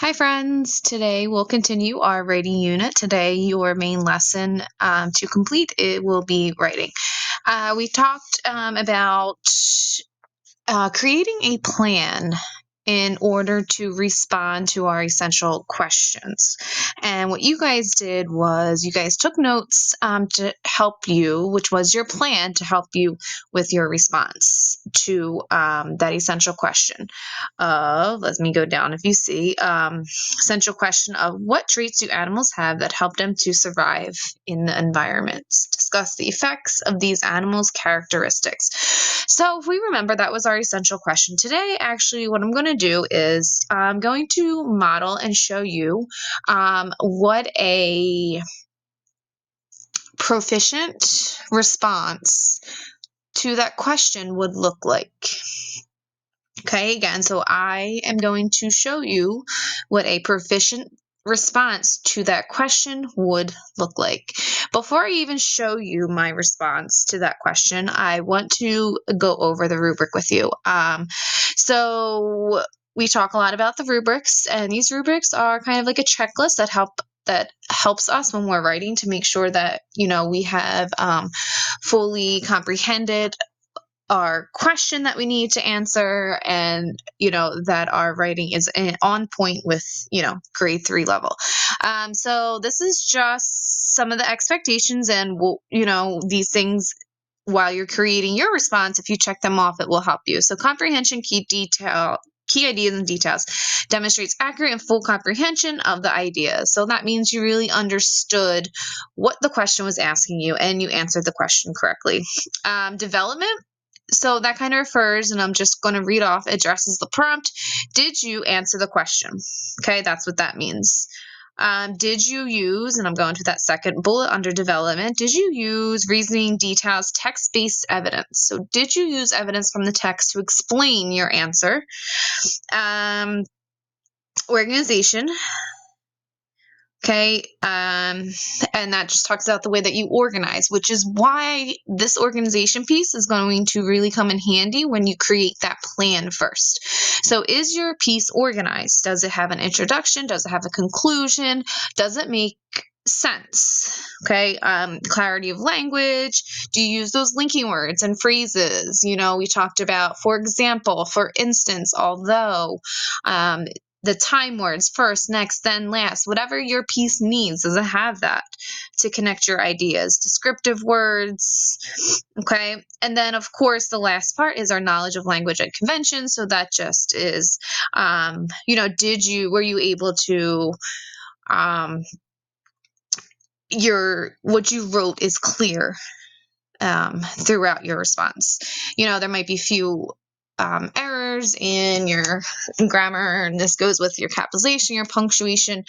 Hi, friends. Today we'll continue our writing unit. Today, your main lesson to complete it will be writing. We talked about creating a plan in order to respond to our essential questions. And what you guys did was you guys took notes to help you, which was your plan to help you with your response to that essential question of, let me go down if you see, essential question of what traits do animals have that help them to survive in the environment? Discuss the effects of these animals' characteristics. So if we remember, that was our essential question. Today, actually, what I'm going to do is I'm going to model and show you what a proficient response to that question would look like. Okay, again, so I am going to show you what a proficient response to that question would look like. Before I even show you my response to that question, I want to go over the rubric with you. So we talk a lot about the rubrics, and these rubrics are kind of like a checklist that helps us when we're writing to make sure that we have fully comprehended our question that we need to answer, and that our writing is on point with grade 3 level. So this is just some of the expectations, and these things, while you're creating your response, if you check them off, it will help you. So comprehension, key ideas and details, demonstrates accurate and full comprehension of the idea. So that means you really understood what the question was asking you and you answered the question correctly. Development, so that kind of refers, and I'm just going to read off, addresses the prompt. Did you answer the question? Okay, that's what that means. Did you use, and I'm going to that second bullet under development, did you use reasoning, details, text-based evidence? So did you use evidence from the text to explain your answer? Organization. Okay, and that just talks about the way that you organize, which is why this organization piece is going to really come in handy when you create that plan first. So is your piece organized? Does it have an introduction? Does it have a conclusion? Does it make sense? Okay, clarity of language. Do you use those linking words and phrases? We talked about, for example, for instance, although, the time words, first, next, then, last, whatever your piece needs. Does it have that to connect your ideas? Descriptive words, okay? And then, of course, the last part is our knowledge of language and convention. So that just is, were you able to, what you wrote is clear throughout your response. There might be few errors in your grammar, and this goes with your capitalization, your punctuation.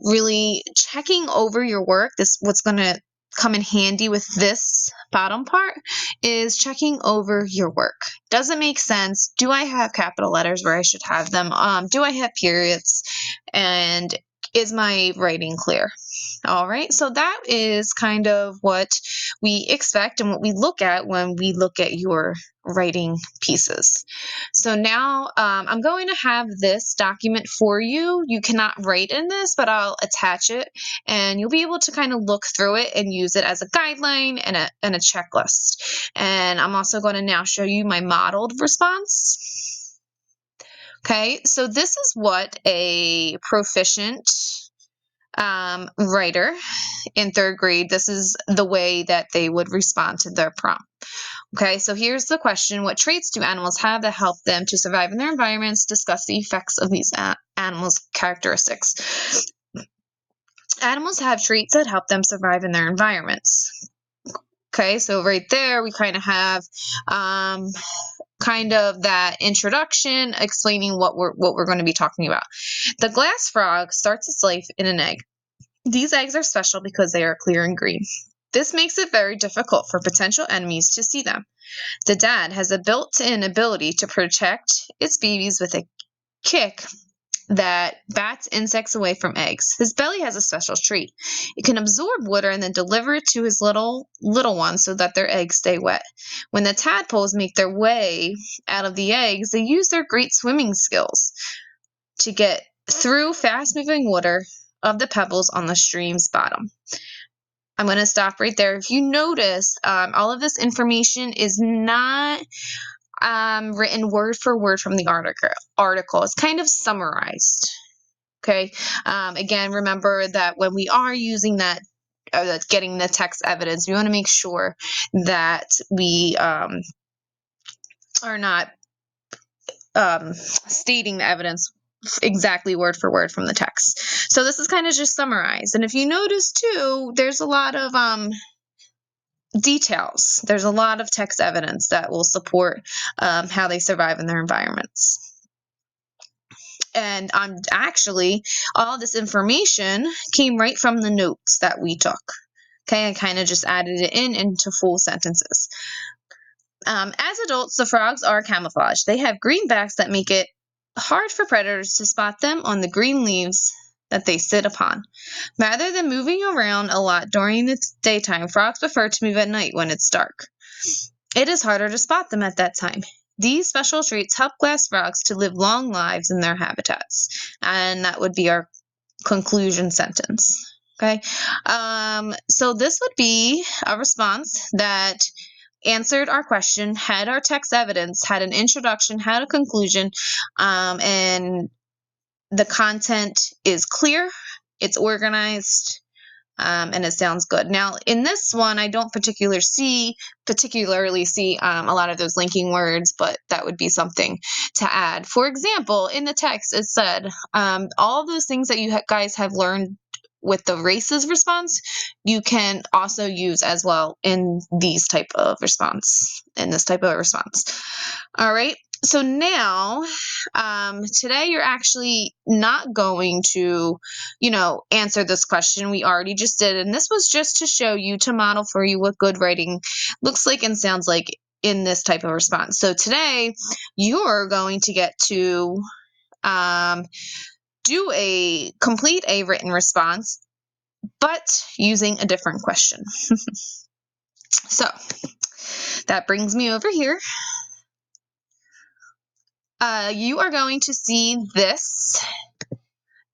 Really checking over your work. What's going to come in handy with this bottom part is checking over your work. Does it make sense? Do I have capital letters where I should have them? Do I have periods? And is my writing clear? All right, so that is kind of what we expect and what we look at when we look at your writing pieces. So now I'm going to have this document for you. You cannot write in this, but I'll attach it, and you'll be able to kind of look through it and use it as a guideline and a checklist. And I'm also going to now show you my modeled response. Okay, so this is what a proficient writer in 3rd grade, this is the way that they would respond to their prompt. Okay, so here's the question. What traits do animals have that help them to survive in their environments? Discuss the effects of these animals' characteristics. Animals have traits that help them survive in their environments. Okay, so right there we kind of have kind of that introduction explaining what we're going to be talking about. The glass frog starts its life in an egg. These eggs are special because they are clear and green. This makes it very difficult for potential enemies to see them. The dad has a built-in ability to protect its babies with a kick that bats insects away from eggs. His belly has a special trait. It can absorb water and then deliver it to his little ones so that their eggs stay wet. When the tadpoles make their way out of the eggs, they use their great swimming skills to get through fast-moving water of the pebbles on the stream's bottom. I'm going to stop right there. If you notice, all of this information is not written word for word from the article. It's kind of summarized. Okay. Again, remember that when we are using that, that's getting the text evidence, we want to make sure that we are not stating the evidence exactly word for word from the text. So this is kind of just summarized. And if you notice too, there's a lot of details. There's a lot of text evidence that will support how they survive in their environments. And actually, all this information came right from the notes that we took. Okay, I kind of just added it into full sentences. As adults, the frogs are camouflaged. They have greenbacks that make it hard for predators to spot them on the green leaves that they sit upon. Rather than moving around a lot during the daytime, frogs prefer to move at night when it's dark. It is harder to spot them at that time. These special traits help glass frogs to live long lives in their habitats. And that would be our conclusion sentence. Okay. So this would be a response that answered our question, had our text evidence, had an introduction, had a conclusion, and the content is clear, it's organized, and it sounds good. Now, in this one, I don't particularly see a lot of those linking words, but that would be something to add. For example, in the text, it said all those things that you guys have learned with the races response, you can also use as well in this type of response. All right. So now, today you're actually not going to, answer this question. We already just did, and this was just to show you, to model for you what good writing looks like and sounds like in this type of response. So today, you're going to get to complete a written response, but using a different question. So that brings me over here. You are going to see this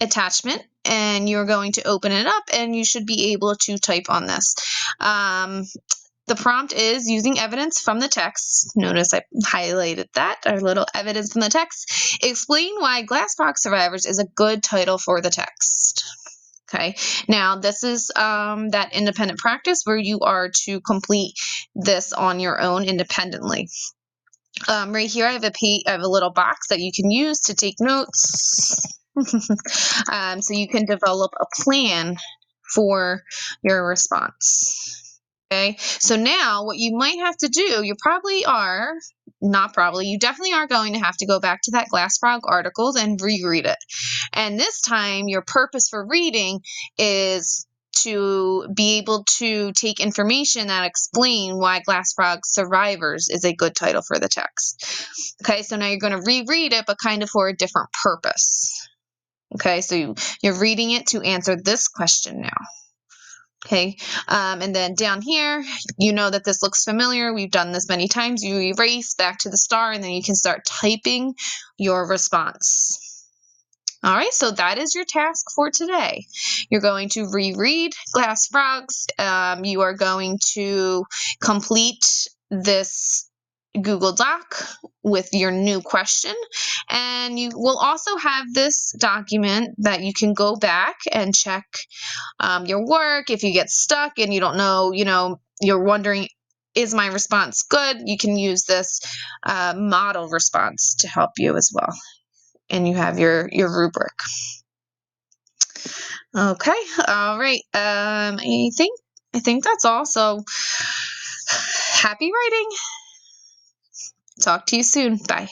attachment, and you're going to open it up, and you should be able to type on this. The prompt is using evidence from the text. Notice I highlighted that, our little evidence from the text. Explain why Glass Frog Survivors is a good title for the text. Okay, now this is that independent practice where you are to complete this on your own independently. Right here, I have a little box that you can use to take notes. So you can develop a plan for your response. Okay, so now what you might have to do, you definitely are going to have to go back to that Glass Frog article and reread it. And this time, your purpose for reading is to be able to take information that explain why Glass Frog Survivors is a good title for the text. Okay, so now you're going to reread it, but kind of for a different purpose. Okay, so you're reading it to answer this question now. Okay, and then down here, you know that this looks familiar. We've done this many times. You erase back to the star, and then you can start typing your response. All right, so that is your task for today. You're going to reread Glass Frogs. You are going to complete this Google Doc with your new question, and you will also have this document that you can go back and check your work. If you get stuck and you don't know, you're wondering, is my response good? You can use this model response to help you as well. And you have your rubric. Okay, all right. I think that's all. So happy writing. Talk to you soon. Bye.